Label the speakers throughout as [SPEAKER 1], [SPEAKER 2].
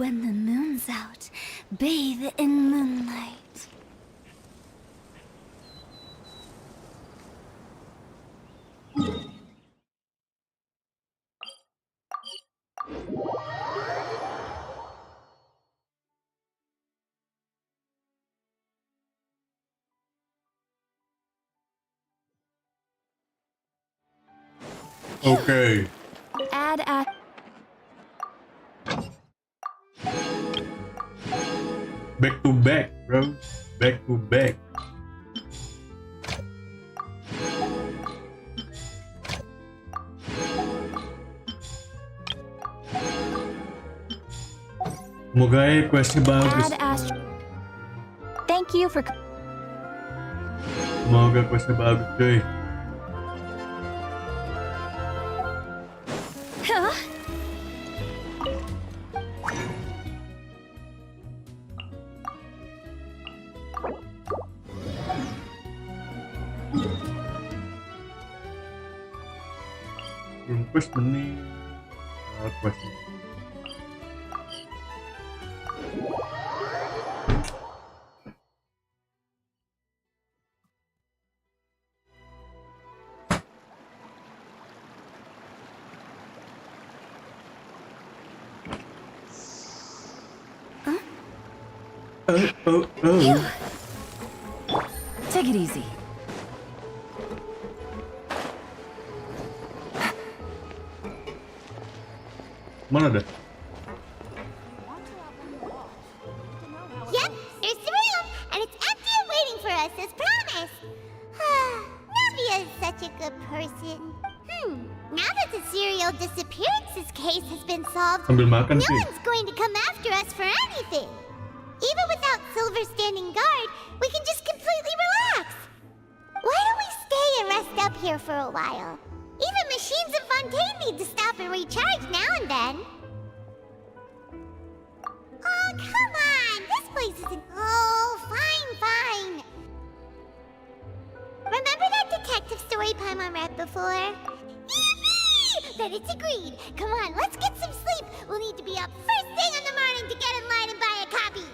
[SPEAKER 1] when the moon's out, bathe in moonlight.
[SPEAKER 2] Okay.
[SPEAKER 1] Add
[SPEAKER 2] Back to back, bro. Back to back. Semoga ya questnya bagus.
[SPEAKER 1] Thank you for.
[SPEAKER 2] Semoga questnya bagus, cuy.
[SPEAKER 1] Huh?
[SPEAKER 2] Belum quest nih. Quest. Oh.
[SPEAKER 1] Take it easy.
[SPEAKER 2] Mana dah?
[SPEAKER 3] Yep, there's the room, and it's empty and waiting for us as promised. Navia is such a good person. Now that the serial disappearances case has been solved,
[SPEAKER 2] Sambil makan
[SPEAKER 3] no
[SPEAKER 2] sih.
[SPEAKER 3] one's going to come after us for anything. Even without Silver standing guard, we can just completely relax. Why don't we stay and rest up here for a while? Even machines in Fontaine need to stop and recharge now and then. Oh, come on! This place isn't... Oh, fine. Remember that detective story Paimon read before? Yippee! Then it's agreed. Come on, let's get some sleep. We'll need to be up first thing in the morning to get in line and buy a copy.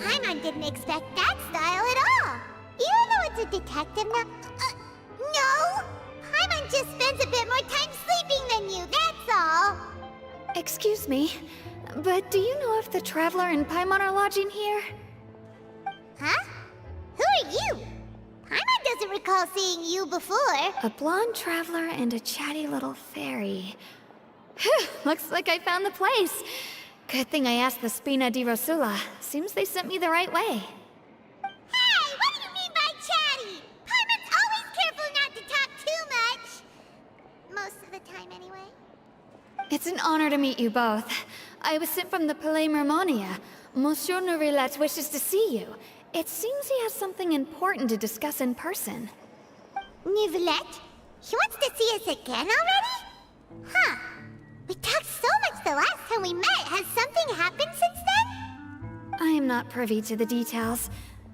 [SPEAKER 3] Paimon didn't expect that style at all. Even though it's a detective now... no! Paimon just spends a bit more time sleeping than you, that's all.
[SPEAKER 1] Excuse me, but do you know if the Traveler and Paimon are lodging here?
[SPEAKER 3] Huh? Who are you? Paimon doesn't recall seeing you before.
[SPEAKER 1] A blonde Traveler and a chatty little fairy. Phew, looks like I found the place. Good thing I asked the Spina di Rosula. Seems they sent me the right way.
[SPEAKER 3] Hey, what do you mean by chatty? Paimon's always careful not to talk too much. Most of the time, anyway.
[SPEAKER 1] It's an honor to meet you both. I was sent from the Palais Mermonia. Monsieur Nourillet wishes to see you. It seems he has something important to discuss in person.
[SPEAKER 3] Nouvelette? He wants to see us again already? Huh. We talked so much the last time we met. Has something happened since then?
[SPEAKER 1] I am not privy to the details.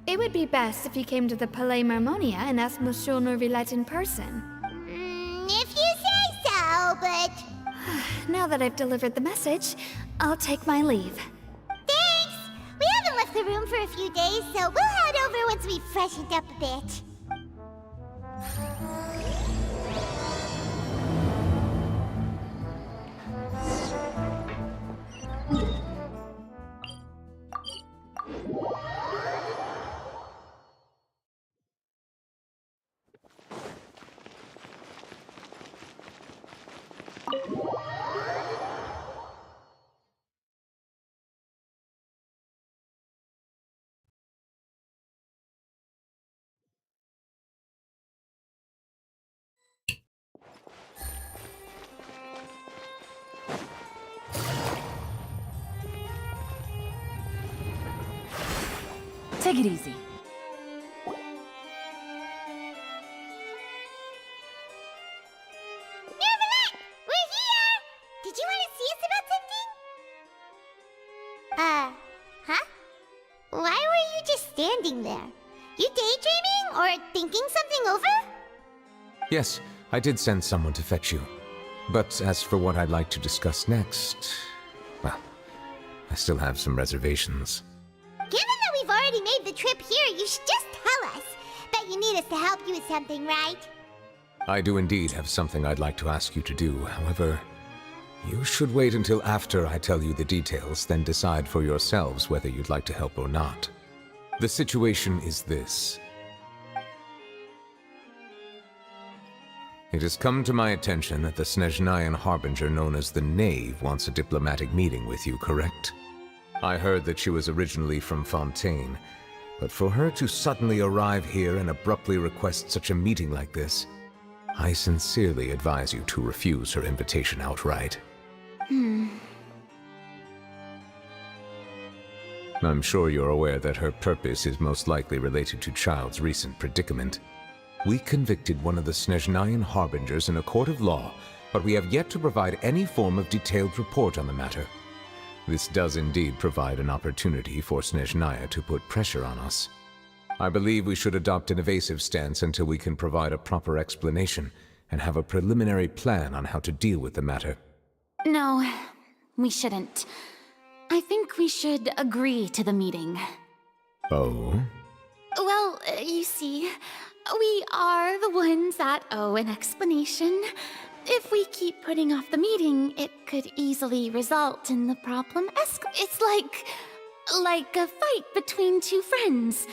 [SPEAKER 1] It would be best if you came to the Palais Mermonia and asked Monsieur Nourillet in person.
[SPEAKER 3] If you say so, but...
[SPEAKER 1] Now that I've delivered the message, I'll take my leave.
[SPEAKER 3] Thanks! We haven't left the room for a few days, so we'll head over once we've freshened up a bit.
[SPEAKER 1] Take it easy.
[SPEAKER 3] Nouvelette! We're here! Did you want to see us about something? Huh? Why were you just standing there? You daydreaming or thinking something over?
[SPEAKER 4] Yes, I did send someone to fetch you. But as for what I'd like to discuss next, well, I still have some reservations.
[SPEAKER 3] Given that we've already made the trip here, you should just tell us. Bet you need us to help you with something, right?
[SPEAKER 4] I do indeed have something I'd like to ask you to do. However, you should wait until after I tell you the details, then decide for yourselves whether you'd like to help or not. The situation is this. It has come to my attention that the Snezhnayan Harbinger known as the Knave wants a diplomatic meeting with you, correct? I heard that she was originally from Fontaine, but for her to suddenly arrive here and abruptly request such a meeting like this, I sincerely advise you to refuse her invitation outright. I'm sure you're aware that her purpose is most likely related to Child's recent predicament. We convicted one of the Snezhnayan Harbingers in a court of law, but we have yet to provide any form of detailed report on the matter. This does indeed provide an opportunity for Snezhnaya to put pressure on us. I believe we should adopt an evasive stance until we can provide a proper explanation and have a preliminary plan on how to deal with the matter.
[SPEAKER 5] No, we shouldn't. I think we should agree to the meeting.
[SPEAKER 4] Oh?
[SPEAKER 5] Well, you see, we are the ones that owe an explanation. If we keep putting off the meeting, it could easily result in the problem It's like a fight between two friends.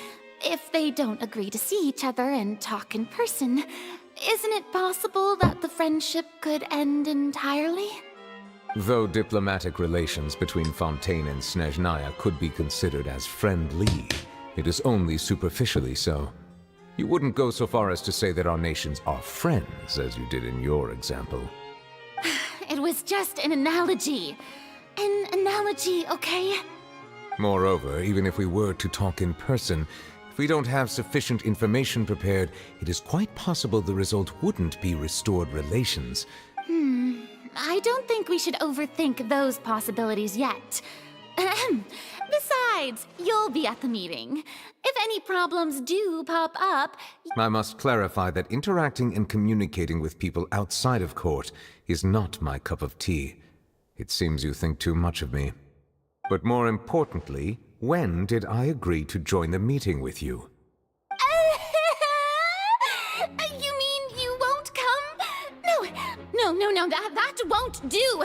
[SPEAKER 5] If they don't agree to see each other and talk in person, isn't it possible that the friendship could end entirely?
[SPEAKER 4] Though diplomatic relations between Fontaine and Snezhnaya could be considered as friendly, it is only superficially so. You wouldn't go so far as to say that our nations are friends, as you did in your example.
[SPEAKER 5] It was just an analogy. An analogy, okay?
[SPEAKER 4] Moreover, even if we were to talk in person, if we don't have sufficient information prepared, it is quite possible the result wouldn't be restored relations.
[SPEAKER 5] I don't think we should overthink those possibilities yet. Besides, you'll be at the meeting. If any problems do pop up...
[SPEAKER 4] I must clarify that interacting and communicating with people outside of court is not my cup of tea. It seems you think too much of me. But more importantly, when did I agree to join the meeting with you?
[SPEAKER 5] You mean you won't come? No, that won't do.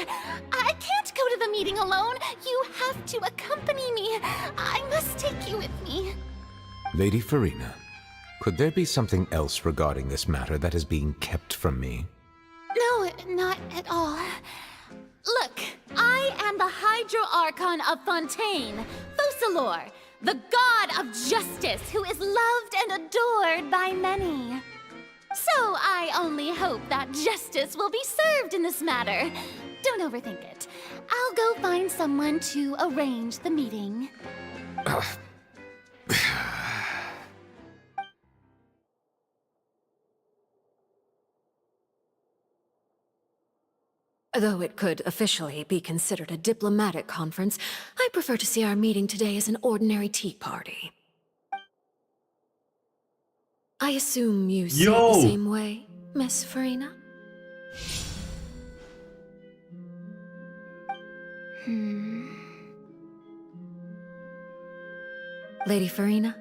[SPEAKER 5] I can't go to the meeting alone. You have to accompany me. I must take you with me.
[SPEAKER 4] Lady Furina, could there be something else regarding this matter that is being kept from me?
[SPEAKER 5] No, not at all. Look, I am the Hydro-Archon of Fontaine, Focalor, the god of justice who is loved and adored by many. So I only hope that justice will be served in this matter. Don't overthink it. I'll go find someone to arrange the meeting.
[SPEAKER 6] Though it could officially be considered a diplomatic conference, I prefer to see our meeting today as an ordinary tea party. I assume you see it the same way, Miss Furina? Lady Furina?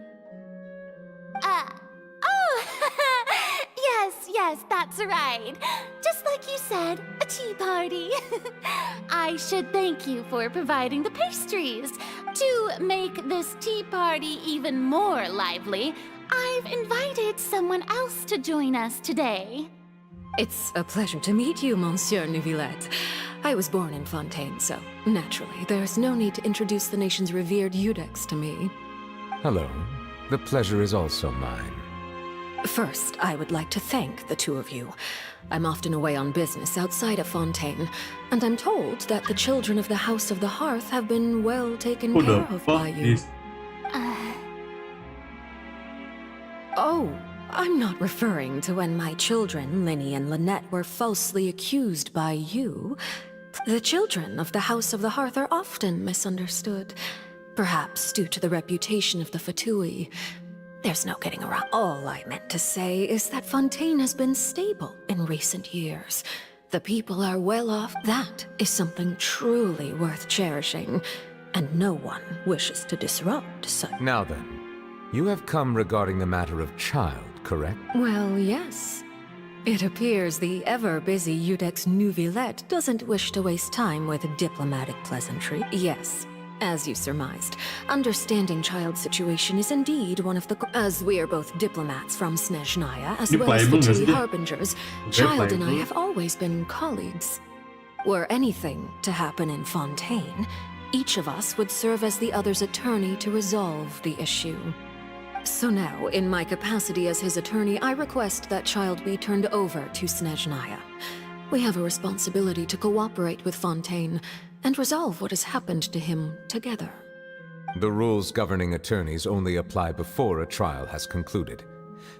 [SPEAKER 5] Yes, that's right. Just like you said, a tea party. I should thank you for providing the pastries. To make this tea party even more lively, I've invited someone else to join us today.
[SPEAKER 6] It's a pleasure to meet you, Monsieur Neuvillette. I was born in Fontaine, so naturally, there's no need to introduce the nation's revered Eudex to me.
[SPEAKER 4] Hello. The pleasure is also mine.
[SPEAKER 6] First, I would like to thank the two of you. I'm often away on business outside of Fontaine, and I'm told that the children of the House of the Hearth have been well taken
[SPEAKER 2] Who
[SPEAKER 6] care
[SPEAKER 2] the
[SPEAKER 6] of by
[SPEAKER 2] fuck
[SPEAKER 6] you.
[SPEAKER 2] is...
[SPEAKER 6] Oh, I'm not referring to when my children, Linny and Lynette, were falsely accused by you. The children of the House of the Hearth are often misunderstood, perhaps due to the reputation of the Fatui. There's no getting around. All I meant to say is that Fontaine has been stable in recent years. The people are well off. That is something truly worth cherishing, and no one wishes to disrupt such.
[SPEAKER 4] Now then, you have come regarding the matter of child, correct?
[SPEAKER 6] Well, yes. It appears the ever-busy Udex Nouvillette doesn't wish to waste time with diplomatic pleasantry. Yes, as you surmised, understanding child's situation is indeed one of the... As we are both diplomats from Snezhnaya, as well as the two Harbingers, Child and I have always been colleagues. Were anything to happen in Fontaine, each of us would serve as the other's attorney to resolve the issue. So now, in my capacity as his attorney, I request that Child be turned over to Snezhnaya. We have a responsibility to cooperate with Fontaine and resolve what has happened to him together.
[SPEAKER 4] The rules governing attorneys only apply before a trial has concluded.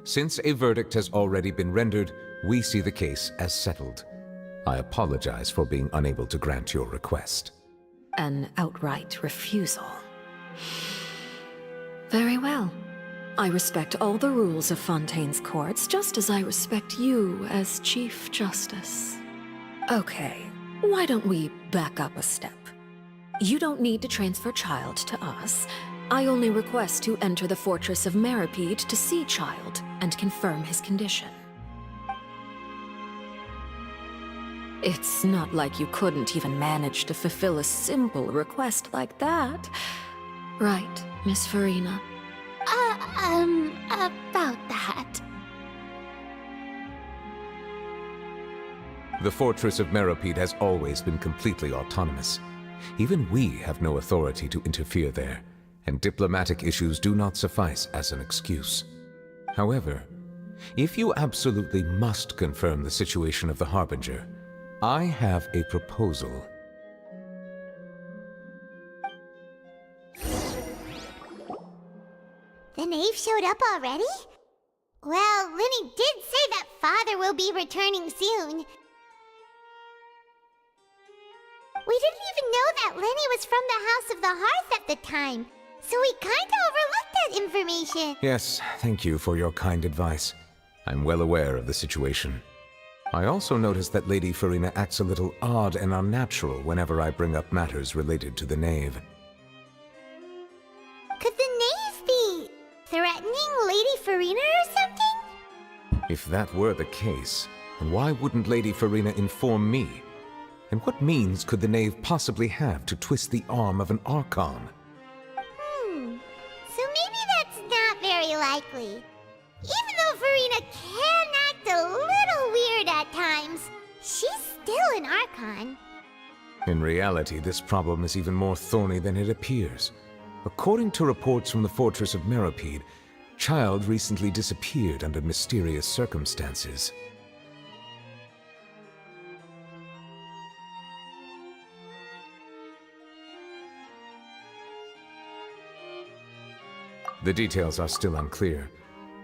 [SPEAKER 4] Since a verdict has already been rendered, we see the case as settled. I apologize for being unable to grant your request.
[SPEAKER 6] An outright refusal. Very well. I respect all the rules of Fontaine's courts, just as I respect you as Chief Justice. Okay, why don't we back up a step? You don't need to transfer Child to us. I only request to enter the fortress of Meripede to see Child and confirm his condition. It's not like you couldn't even manage to fulfill a simple request like that. Right, Miss Furina?
[SPEAKER 5] About that.
[SPEAKER 4] The fortress of Meripede has always been completely autonomous. Even we have no authority to interfere there, and diplomatic issues do not suffice as an excuse. However, if you absolutely must confirm the situation of the Harbinger, I have a proposal.
[SPEAKER 3] The knave showed up already? Well, Linny did say that Father will be returning soon. We didn't even know that Lenny was from the House of the Hearth at the time, so we kinda overlooked that information.
[SPEAKER 4] Yes, thank you for your kind advice. I'm well aware of the situation. I also noticed that Lady Furina acts a little odd and unnatural whenever I bring up matters related to the knave.
[SPEAKER 3] Could the knave be threatening Lady Furina or something?
[SPEAKER 4] If that were the case, then why wouldn't Lady Furina inform me? And what means could the knave possibly have to twist the arm of an Archon?
[SPEAKER 3] So maybe that's not very likely. Even though Furina can act a little weird at times, she's still an Archon.
[SPEAKER 4] In reality, this problem is even more thorny than it appears. According to reports from the fortress of Meripede, Child recently disappeared under mysterious circumstances. The details are still unclear.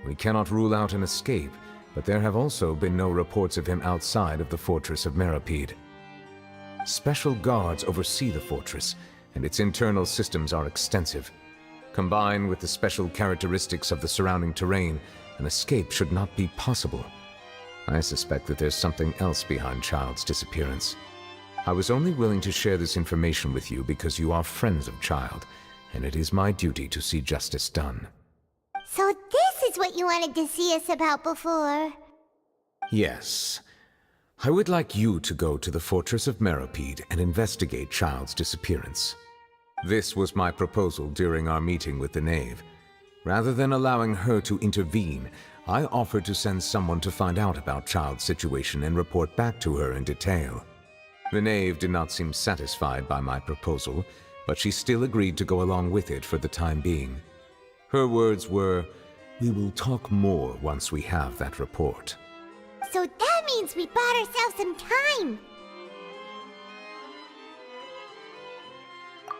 [SPEAKER 4] We cannot rule out an escape, but there have also been no reports of him outside of the fortress of Meripede. Special guards oversee the fortress, and its internal systems are extensive. Combined with the special characteristics of the surrounding terrain, an escape should not be possible. I suspect that there's something else behind Child's disappearance. I was only willing to share this information with you because you are friends of Child, and it is my duty to see justice done.
[SPEAKER 3] So this is what you wanted to see us about before.
[SPEAKER 4] Yes. I would like you to go to the fortress of Meripede and investigate Child's disappearance. This was my proposal during our meeting with the knave. Rather than allowing her to intervene, I offered to send someone to find out about Child's situation and report back to her in detail. The knave did not seem satisfied by my proposal, but she still agreed to go along with it for the time being. Her words were, "We will talk more once we have that report."
[SPEAKER 3] So that means we bought ourselves some time.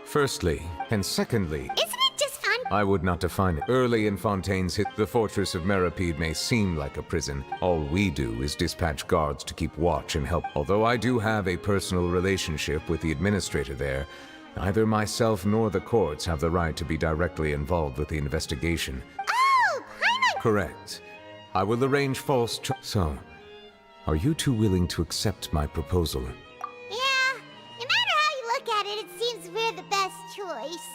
[SPEAKER 4] Firstly, and secondly,
[SPEAKER 3] Isn't it just fun?
[SPEAKER 4] I would not define it. Early in Fontaine's hit, the fortress of Meripede may seem like a prison. All we do is dispatch guards to keep watch and help. Although I do have a personal relationship with the administrator there, neither myself nor the courts have the right to be directly involved with the investigation.
[SPEAKER 3] Oh,
[SPEAKER 4] Correct. I will arrange false So, are you two willing to accept my proposal?
[SPEAKER 3] Yeah, no matter how you look at it, it seems we're the best choice.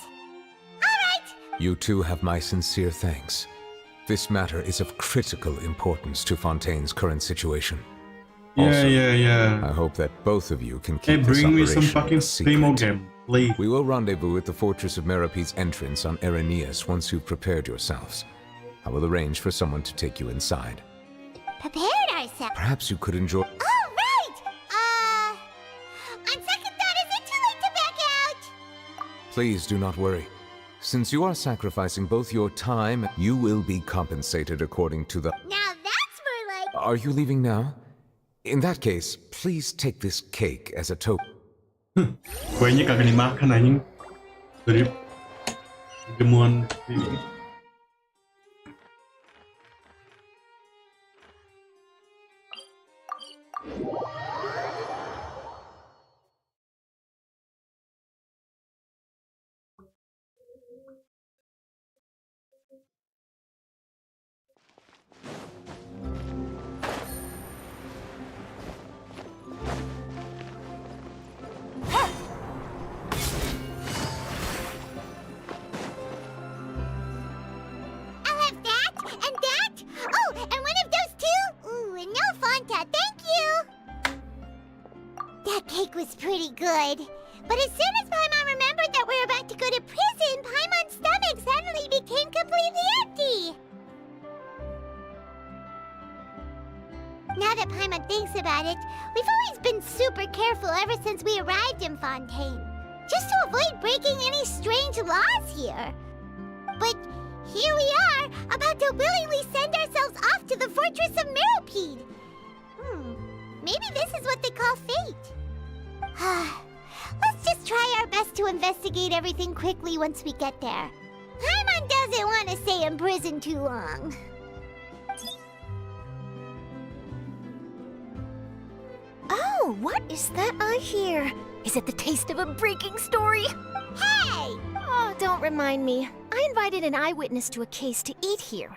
[SPEAKER 3] Alright!
[SPEAKER 4] You two have my sincere thanks. This matter is of critical importance to Fontaine's current situation. Also,
[SPEAKER 2] Yeah.
[SPEAKER 4] I hope that both of you can
[SPEAKER 2] Hey,
[SPEAKER 4] keep this
[SPEAKER 2] bring me some
[SPEAKER 4] operation
[SPEAKER 2] fucking
[SPEAKER 4] a
[SPEAKER 2] Primo
[SPEAKER 4] secret.
[SPEAKER 2] game, please.
[SPEAKER 4] We will rendezvous at the Fortress of Meropede's entrance on Erinius once you've prepared yourselves. I will arrange for someone to take you inside.
[SPEAKER 3] Prepared ourselves.
[SPEAKER 4] Perhaps you could enjoy...
[SPEAKER 3] Oh, right! On second thought, is it too late to back out?
[SPEAKER 4] Please do not worry. Since you are sacrificing both your time, you will be compensated according to the...
[SPEAKER 3] Now that's more like...
[SPEAKER 4] Are you leaving now? In that case, please take this cake as a token.
[SPEAKER 2] Kayaknya kagak dimakan anjing. Dari gemuan.
[SPEAKER 3] I'll have that, and that. Oh, and one of those two. Ooh, and no Fanta, thank you. That cake was pretty good. But as soon as Paimon remembered that we were about to go to prison, Paimon's stomach suddenly became completely empty. Now that Paimon thinks about it, we've always been super careful ever since we arrived in Fontaine. Just to avoid breaking any strange laws here. But here we are, about to willingly send ourselves off to the Fortress of Meropede. Maybe this is what they call fate. Let's just try our best to investigate everything quickly once we get there. Paimon doesn't want to stay in prison too long.
[SPEAKER 7] Oh, what is that I hear? Is it the taste of a breaking story?
[SPEAKER 3] Hey!
[SPEAKER 7] Oh, don't remind me. I invited an eyewitness to a case to eat here.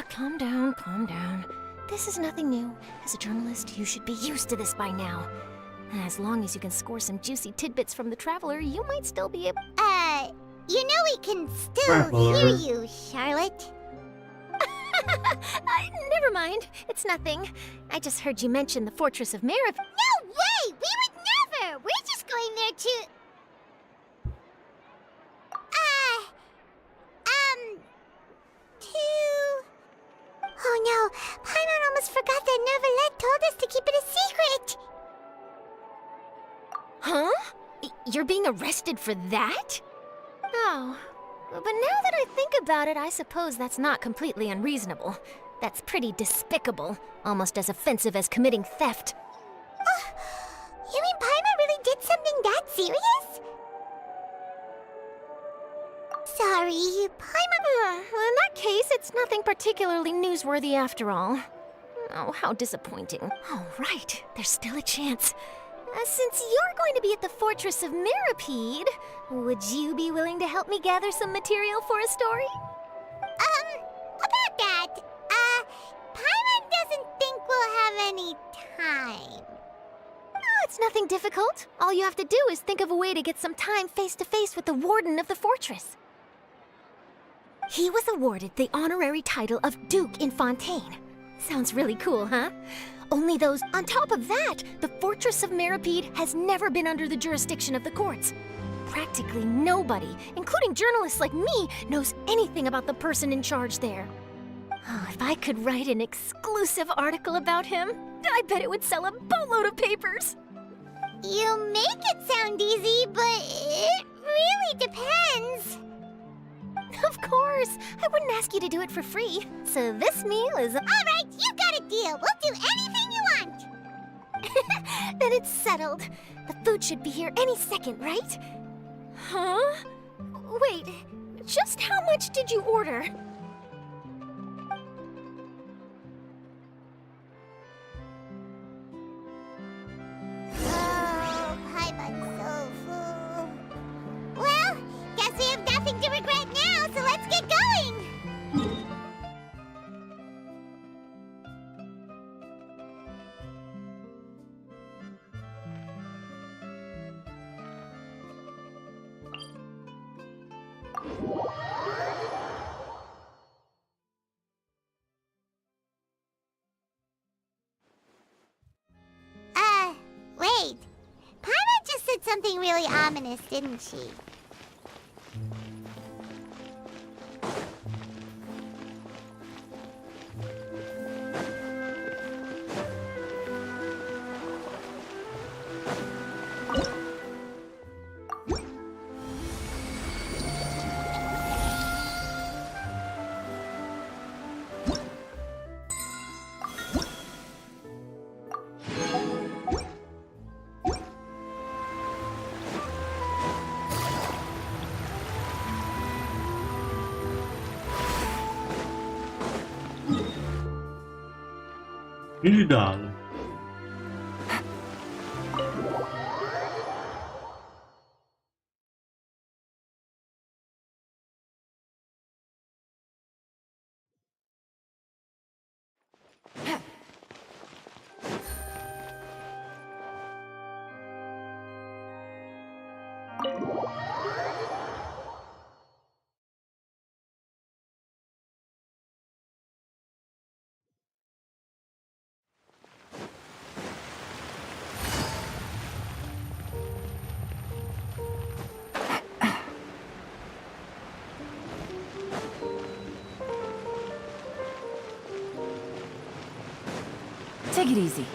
[SPEAKER 7] Calm down, calm down. This is nothing new. As a journalist, you should be used to this by now. As long as you can score some juicy tidbits from the Traveler, you might still be able...
[SPEAKER 3] You know we can still
[SPEAKER 2] Traveler.
[SPEAKER 3] hear you, Charlotte.
[SPEAKER 7] Never mind. It's nothing. I just heard you mention the Fortress of Merope.
[SPEAKER 3] No way! We would never! We're just going there to... Oh no, Paimon almost forgot that Neuvillette told us to keep it a secret!
[SPEAKER 7] Huh? You're being arrested for that? Oh. But now that I think about it, I suppose that's not completely unreasonable. That's pretty despicable. Almost as offensive as committing theft.
[SPEAKER 3] You mean Paimon really did something that serious? Sorry, Paimon...
[SPEAKER 7] In that case, it's nothing particularly newsworthy after all. Oh, how disappointing. Oh, right. There's still a chance. Since you're going to be at the Fortress of Meropede, would you be willing to help me gather some material for a story?
[SPEAKER 3] About that, Paimon doesn't think we'll have any time.
[SPEAKER 7] Oh, it's nothing difficult. All you have to do is think of a way to get some time face-to-face with the warden of the fortress. He was awarded the honorary title of Duke in Fontaine. Sounds really cool, huh? Only those... On top of that, the Fortress of Meropede has never been under the jurisdiction of the courts. Practically nobody, including journalists like me, knows anything about the person in charge there. Oh, if I could write an exclusive article about him, I bet it would sell a boatload of papers.
[SPEAKER 3] You make it sound easy, but it really depends.
[SPEAKER 7] Of course, I wouldn't ask you to do it for free. So this meal is...
[SPEAKER 3] All right, you got a deal. We'll do anything you want.
[SPEAKER 7] Then it's settled. The food should be here any second, right? Huh? Wait, just how much did you order?
[SPEAKER 3] Oh, Paimon's so full. Well, guess we have nothing to regret now, so let's get going. said something really ominous, didn't she?
[SPEAKER 2] Ini di dalam.
[SPEAKER 8] Take it easy.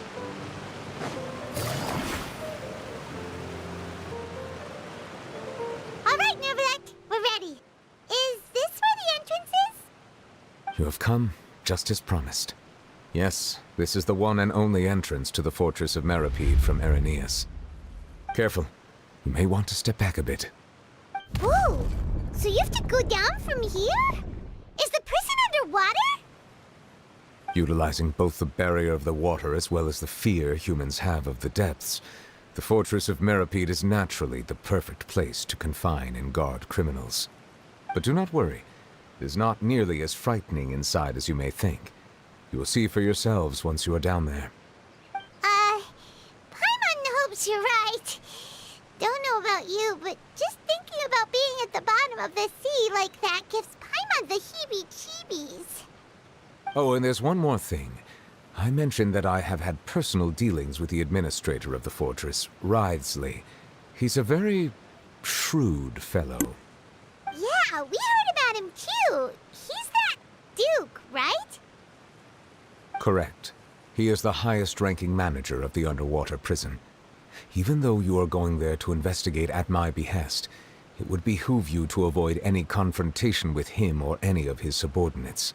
[SPEAKER 3] All right, Neverlet, we're ready. Is this where the entrance is?
[SPEAKER 4] You have come, just as promised. Yes, this is the one and only entrance to the fortress of Meripede from Irenaeus. Careful. You may want to step back a bit.
[SPEAKER 3] Whoa! So you have to go down from here? Is the prison underwater?
[SPEAKER 4] Utilizing both the barrier of the water as well as the fear humans have of the depths, the fortress of Meripede is naturally the perfect place to confine and guard criminals. But do not worry. It is not nearly as frightening inside as you may think. You will see for yourselves once you are down there.
[SPEAKER 3] Paimon hopes you're right. Don't know about you, but just thinking about being at the bottom of the sea like that gives Paimon the heebie-jeebies.
[SPEAKER 4] Oh, and there's one more thing. I mentioned that I have had personal dealings with the administrator of the fortress, Writhsley. He's a very shrewd fellow.
[SPEAKER 3] Yeah, we heard about him too. He's that Duke, right?
[SPEAKER 4] Correct. He is the highest-ranking manager of the underwater prison. Even though you are going there to investigate at my behest, it would behoove you to avoid any confrontation with him or any of his subordinates.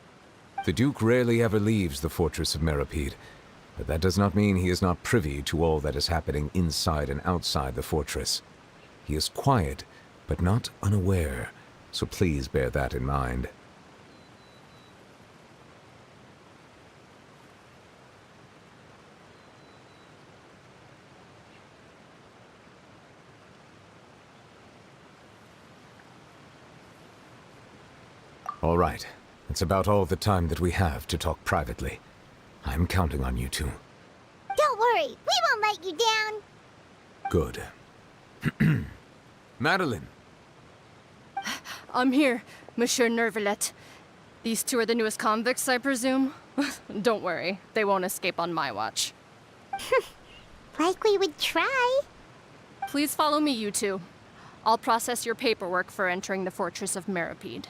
[SPEAKER 4] The Duke rarely ever leaves the fortress of Meripede, but that does not mean he is not privy to all that is happening inside and outside the fortress. He is quiet, but not unaware, so please bear that in mind. All right. That's about all the time that we have to talk privately. I'm counting on you two.
[SPEAKER 3] Don't worry, we won't let you down.
[SPEAKER 4] Good. Madeline!
[SPEAKER 9] I'm here, Monsieur Nervalet. These two are the newest convicts, I presume? Don't worry, they won't escape on my watch.
[SPEAKER 3] Like we would try.
[SPEAKER 9] Please follow me, you two. I'll process your paperwork for entering the Fortress of Meripede.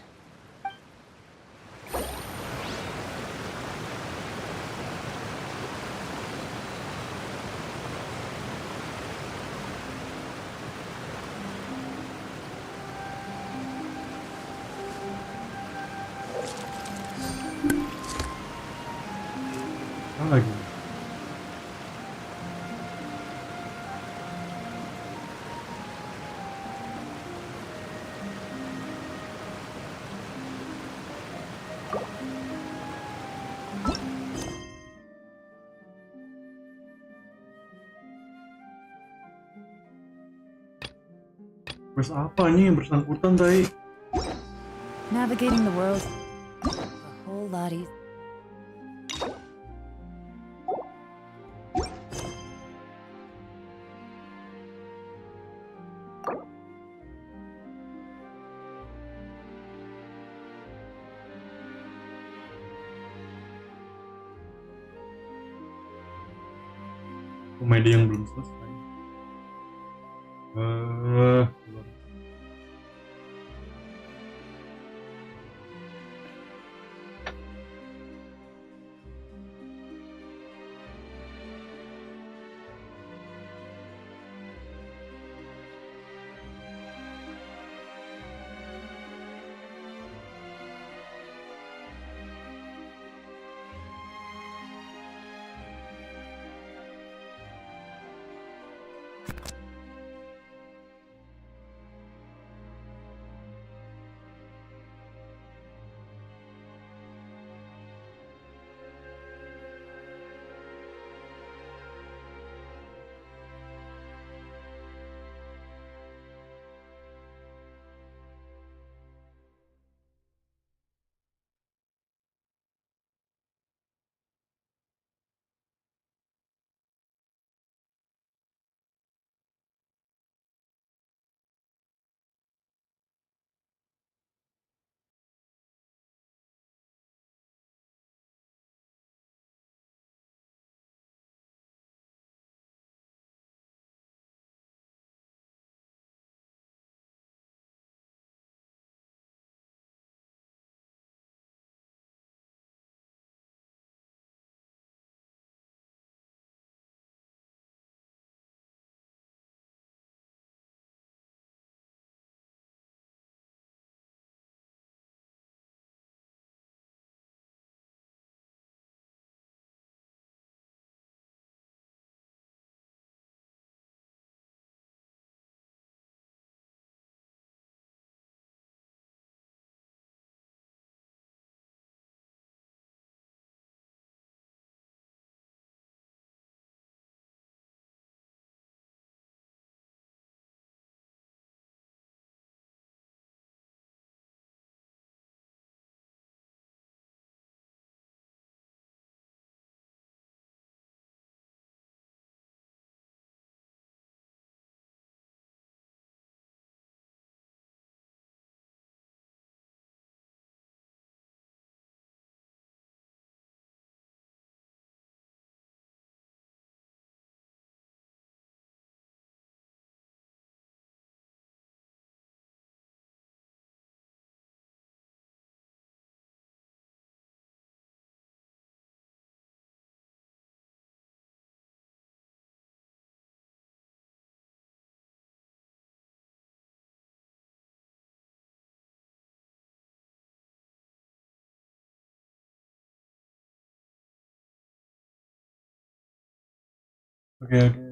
[SPEAKER 2] Lagi. Quest apa nih yang bersangkutan tadi?
[SPEAKER 8] Navigating the world. A whole lot easier.
[SPEAKER 2] Komedi yang belum selesai. Uh, okay.